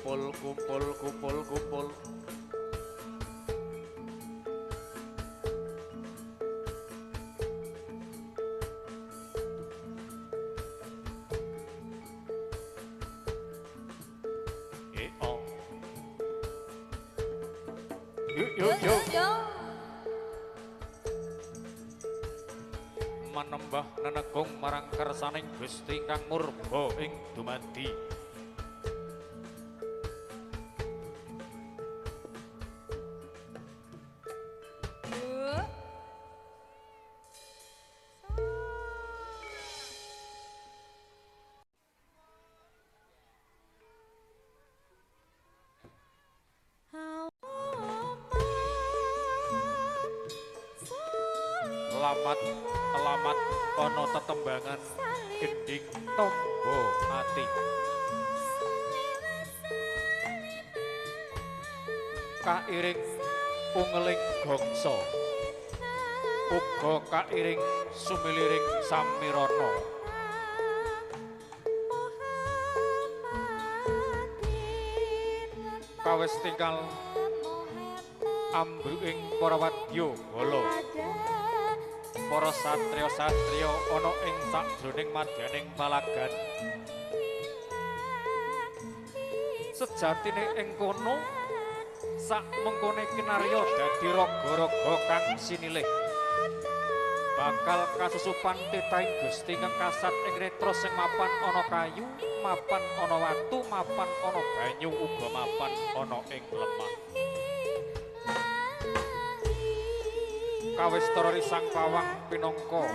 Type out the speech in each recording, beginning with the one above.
kumpul kumpul kumpul kumpul. Oh. Yuk. Manembah nenegung marang kersaning Gusti kang murba ing dumadi. Alamat ana tetembangan gending tombo ati. Kairing ungeling gongso uga kairing sumiliring samirana. Kawis tingkal ambruing para wadya bala. Para satriya-satriya ana ing sajroning madyaning palagan. Sejatine ing kono sak mengkone kinarya dadi raga-raga kang sinilih. Bakal kasusupan titahing Gusti kang kasat ing netra sing mapan ana kayu, mapan ana watu, mapan ana banyu, uga mapan ana ing lemah. Kawis tara risang pawang pinangka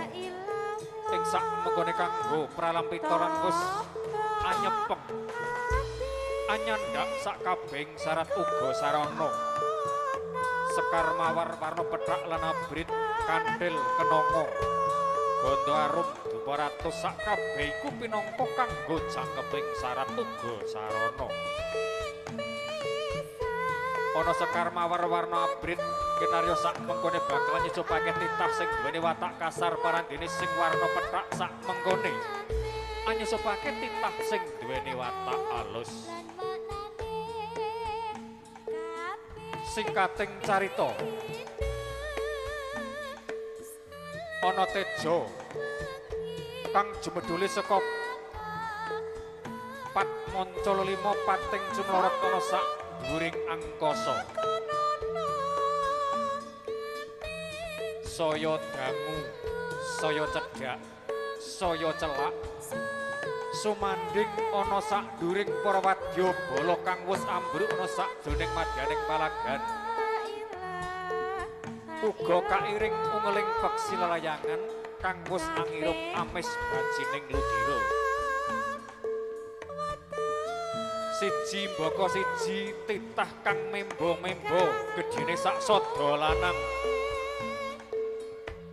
ing sak mengkone kanggo pralampitaran wis anyepeng anyandak sak kabeng syarat uga sarana sekar mawar warna pethak lan abrit kanthil kenanga gondo arum duparatus sak kabeh iku pinangka kanggo jangkeping syarat uga sarana. Ana sekar mawar warna abrit kinarya sak mengkone bakal nyucupake titah sing duweni watak kasar parandene sing warna pethak sak mengkone anyusupake titah sing duweni watak alus. Singkating carita ana teja kang jumedhuli saka pat moncol 5 pating cumlorot ana sak dhuwuring angkasa. Saya dangu, saya cedhak, saya celak. Sumanding ana sak dhuwuring para wadya bala kang wis ambruk ana sak jroning madyaning palagan. Uga kairing ungeling peksi lelayangan kang wis angirup amis bajining ludira. Siji mbaka siji titah kang membo-membo gedhene sak sada lanang.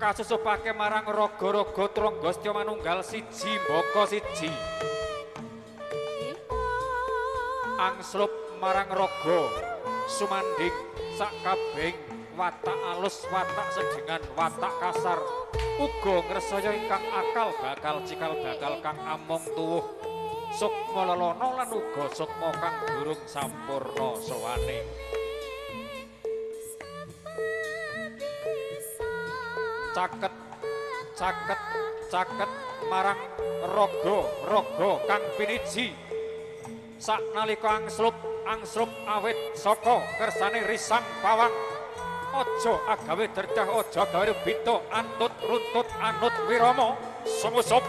Kasusupake marang raga-raga Tranggasya manunggal siji mbaka siji. Angslup marang raga sumanding sak kabeng watak alus watak sedengan watak kasar uga ngresaya ingkang akal bakal cikal bakal kang among tuwuh sukma lelana lan uga sukma kang durung sampurna sawane. Caket marang raga kang piniji saknalika angslup awit saka kersane risang pawang. Aja agawe derdah, aja gawe bita, antut runtut anut wirama, sumusup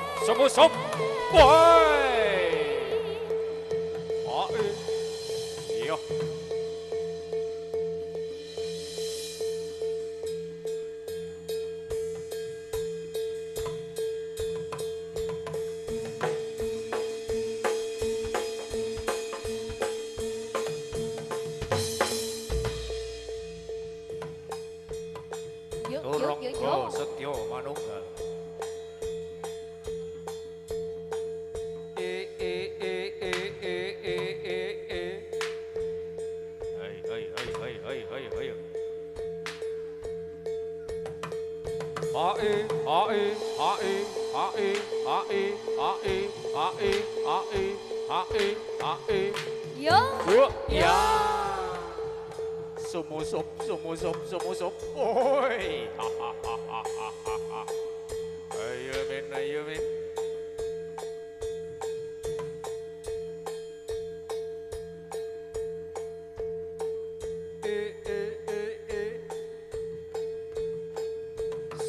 woi iya Turangga Setya manunggal. Yo. Ya. Sumusup, sumusup, sumusup. Oi. Ayo men, ayo men.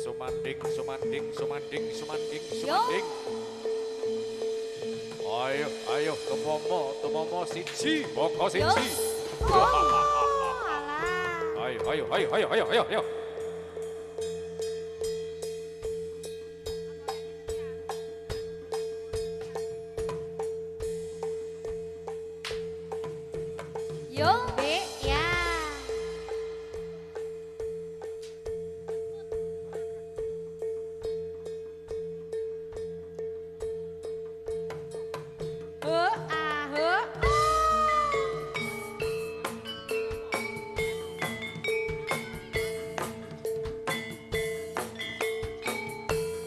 Sumanding, sumanding, sumanding, sumanding, sumanding. Ayo, ayo, tumomo siji, boko siji. Ayo, ayo, ayo, ayo, ayo, ayo, ayo. Yo. Ya.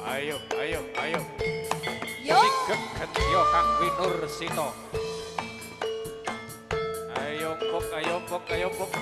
Ayo, ayo, ayo. Yo. Sigegen yo Kang Winur Sito. Ayo pok, ayo pok, ayo pok.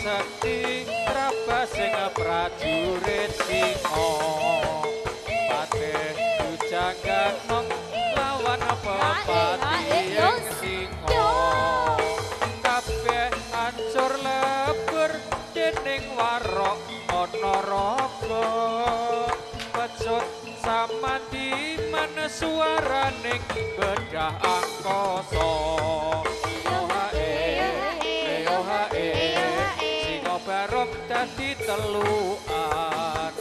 Sekti trabasing prajurit singa patih Bujangganong lawan pepatiing singa kabeh hancur lebur dening warok ana raga pecut samandi mansuwaraning bedah angkasa barok dadi telukan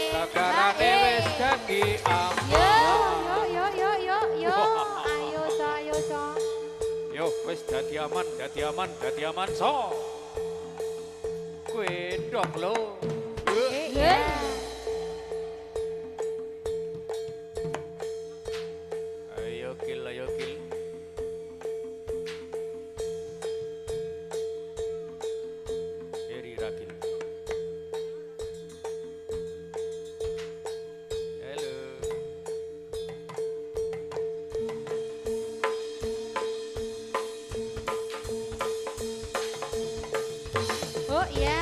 nagarane wis dadi aman yo wis dadi aman so kowe ndong lho ayo kil Rakil. Halo. Oh ya.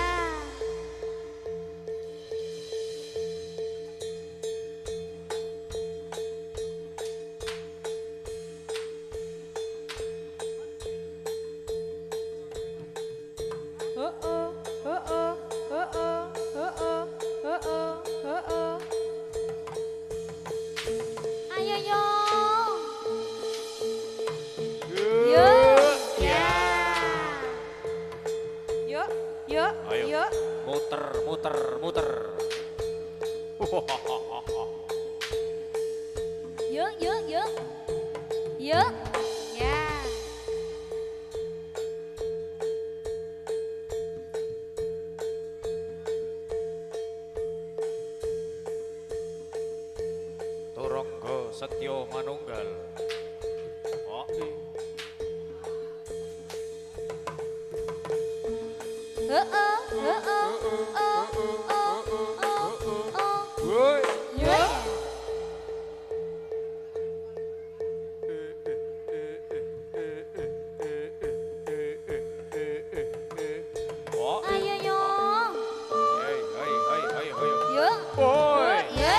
Ayo yo. Yo. Ya. Yo. Ayo. Yo. Muter. Yo. Yo. Ya. Turangga Setya Manunggal. Oh. Woi. Yo. Ayo yo. Hai. Yo. Oi. Ya.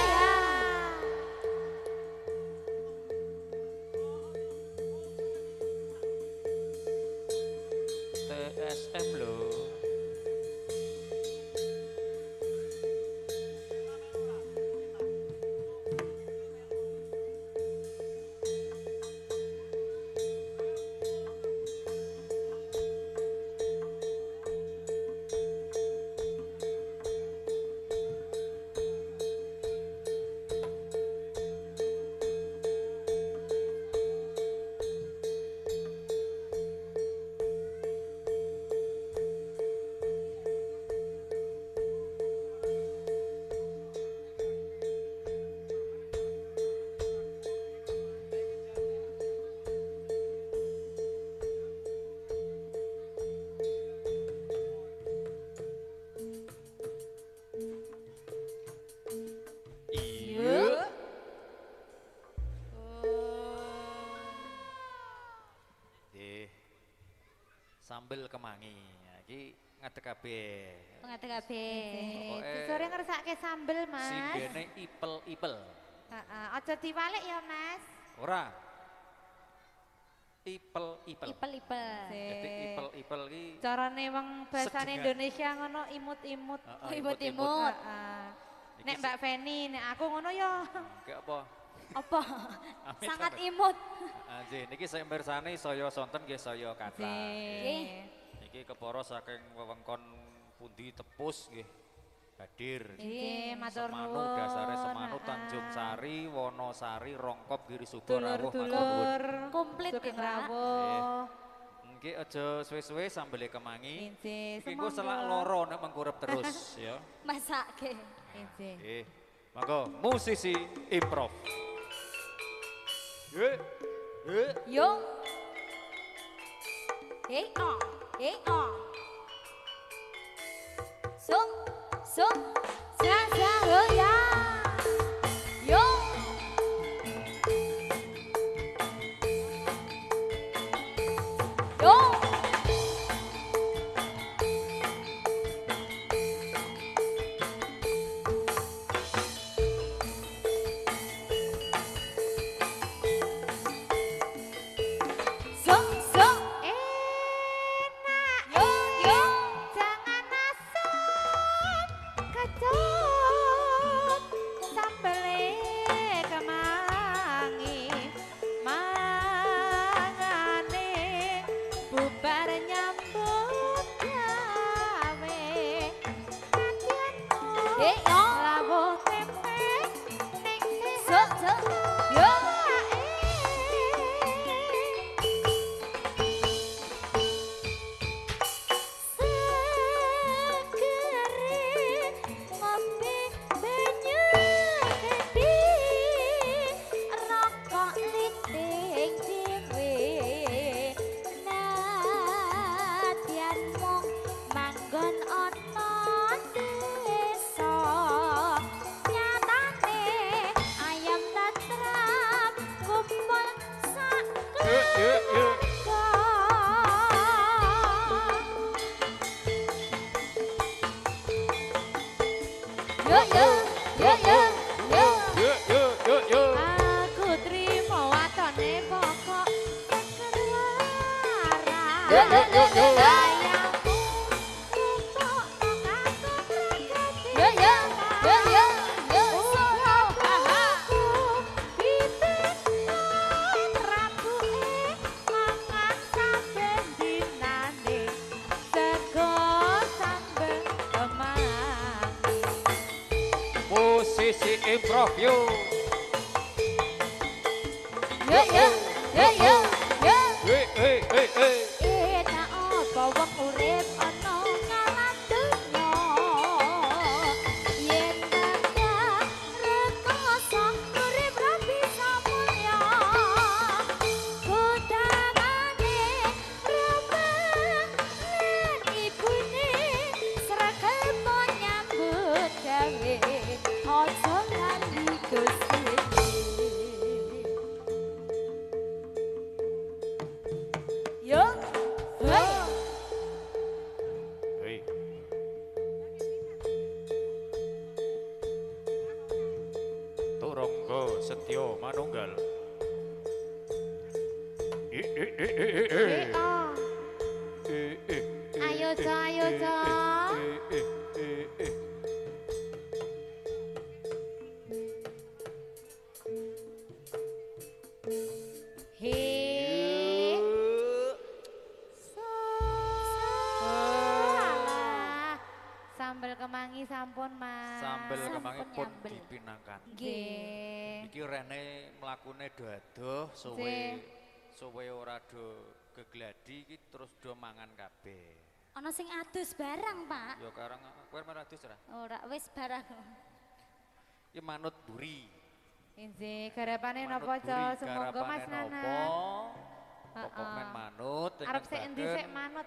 sambel kemangi. Nah, iki ngadeg kabeh. Ngadeg kabeh. Pokoke Sore ngersake sambel, Mas. singgene ipel-ipel. Heeh, aja diwalek ya, Mas. Ora. Ipel-ipel. Ipel-ipel. Jadi ipel-ipel iki Carane wong basane Sedengan. Indonesia ngono imut-imut. Heeh, Imut-imut. Heeh. Iki Nek Mbak Feni, nek aku ngono ya. Kayak apa? Apa? Amit, Sangat amit. imut. Nggih, niki saya mirsani saya sonten nggih saya kata. Nggih. Niki kepara saking wewengkon pundi Tepus nggih. Hadir. Nggih, matur Semanu nuwun. dasare Semanu Heeh. Tanjung Sari, Wonosari, Rongkop, Giri Subo, Rawuh, Dulur-dulur. Komplit ya, Sugeng Pak. rawuh. Nggih aja suwe-suwe sambele kemangi. Injih, Iki engko selak semangga. loro nek mengkurep terus ya. Masake. Injih. Nggih. Monggo musisi improv. Yo. Hey oh. Hey oh. Sung. Sung. Sa sa oh ya. Yo. Yo. Sung sung. Enak. Yo yo. Jangan asam kecut sambele kemangi mangane bubar nyambut gawe Hey oh. lawuh tempe ning Sung sung. Yo. Yo yo yo yo yo. Aku trimo watone pokok keluaran. Yo, yo, yo, yo, yo. Ayamku pupuk nganggo prakati. Yo yo yo yo yo. Aha. Pipitan rabuke mangan saben dinane. Sego sambel kemangi. Musisi improv yo. Yo yo yo yo yo. Enak apa wong urip ana ngalah donya. Yen ndak rekoso urip ra bisa mulya. Kudamane rumah lan ibune sregep nyambut gawe. Aja lali Gusti. Yo. Hey. Hei. Turangga Setya Manunggal. Ayo, Jo, ayo, Jo. He. Salah. Sambel kemangi sampun, Mas. Sambel kemangi pun nyambel. dipinangkan. Nggih. Iki rene mlakune do adoh suwe ora do gegladi iki terus do mangan kabeh. Ana sing adus barang, Pak. Ya karang kowe meradus ora? Ora wis barang. Iki manut buri. Injih, garapane Manut napa, Jo? buri, Semoga garapane Mas Nana. napa? Pokok men manut Arep sik endi bagen sik manut.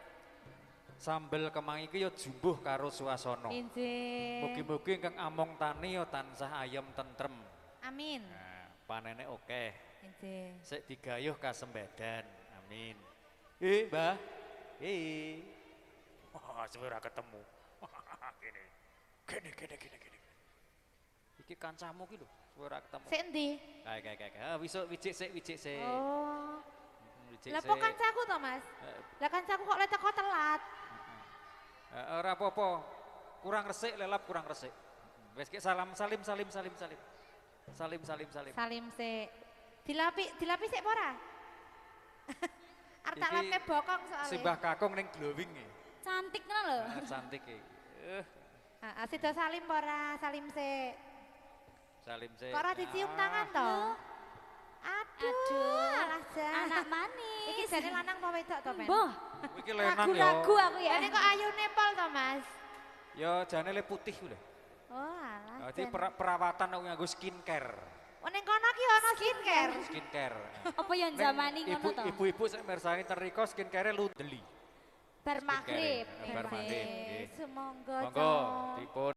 sambel kemangi iki ya jumbuh karo swasana. Injih. Mugi-mugi ingkang among tani ya tansah ayem tentrem. Amin. Nah, panene akeh. Injih. Sik digayuh kasembadan. Amin. Mbah. Wah, suwe ora ketemu. Gini. Iki kancamu ki lho, suwe ora ketemu. Sik endi? Kae. Wijik sik. Oh. Wijik Lah sik. kok kancaku to, Mas? Lah kancaku kok le teko telat. Ora apa-apa. Kurang resik lelap kurang resik. Wis ki salim. Salim. Salim sik. Dilapi sik apa ora? Arep tak Iki lapke bokong soalnya. Simbah kakung ning glowing iki. Cantik ngono lho. Cantik iki. Heeh, sida salim apa ora? Salim sik. Salim sik. Kok ora dicium tangan to? Aduh, alah jan. Anak manis. Iki jane lanang apa wedok to, Men? Mbah, Iki lenang yo. ragu-ragu aku ya. Ini kok ayune pol to, Mas? Ya jane le putih ku lho. Oh, alah. Dadi perawatan aku nganggo skincare. Oh, ning kono ki ono skincare. Skincare. Apa yang zamani ngono to? Ibu-ibu sing mirsani teriko skincare Ludeli. Bar maghrib. Bar maghrib. Nggih. Semonggo. Monggo dipun